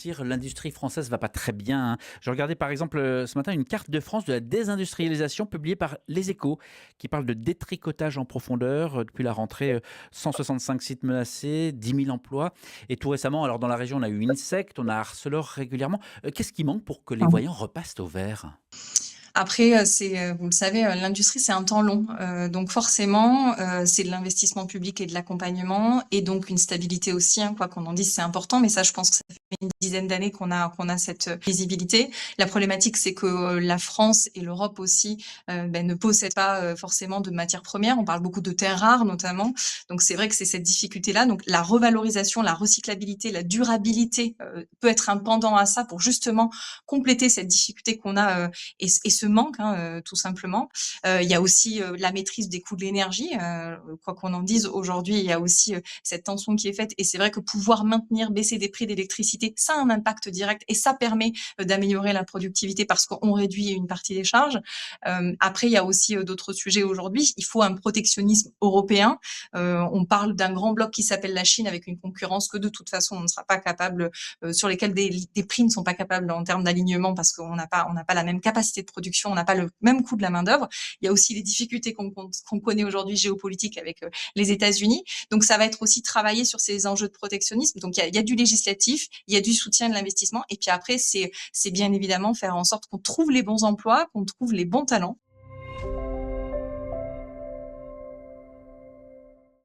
L'industrie française va pas très bien, hein. Je regardais par exemple ce matin une carte de France de la désindustrialisation publiée par Les Échos, qui parle de détricotage en profondeur depuis la rentrée. 165 sites menacés, 10 000 emplois. Et tout récemment, alors dans la région, on a eu Insect, on a Arcelor régulièrement. Qu'est-ce qui manque pour que les voyants repassent au vert? Après, vous le savez, l'industrie, c'est un temps long. Donc forcément, c'est de l'investissement public et de l'accompagnement et donc une stabilité aussi, hein, quoi qu'on en dise, c'est important. Mais ça, je pense que ça fait une dizaine d'années qu'on a cette visibilité. La problématique, c'est que la France et l'Europe aussi ne possèdent pas forcément de matières premières. On parle beaucoup de terres rares notamment. Donc c'est vrai que c'est cette difficulté-là. Donc la revalorisation, la recyclabilité, la durabilité peut être un pendant à ça pour justement compléter cette difficulté qu'on a et ce manque, hein, tout simplement. Il y a aussi la maîtrise des coûts de l'énergie. Quoi qu'on en dise, aujourd'hui, il y a aussi cette tension qui est faite. Et c'est vrai que pouvoir maintenir, baisser des prix d'électricité, ça a un impact direct et ça permet d'améliorer la productivité parce qu'on réduit une partie des charges. Après, il y a aussi d'autres sujets aujourd'hui. Il faut un protectionnisme européen. On parle d'un grand bloc qui s'appelle la Chine avec une concurrence que de toute façon on ne sera pas capable, sur lesquels des prix ne sont pas capables en termes d'alignement parce qu'on n'a pas la même capacité de production, on n'a pas le même coût de la main d'œuvre. Il y a aussi les difficultés qu'on connaît aujourd'hui géopolitiques avec les États-Unis. Donc ça va être aussi travailler sur ces enjeux de protectionnisme. Donc il y a du législatif, il y a du soutien de l'investissement, et puis après c'est bien évidemment faire en sorte qu'on trouve les bons emplois, qu'on trouve les bons talents.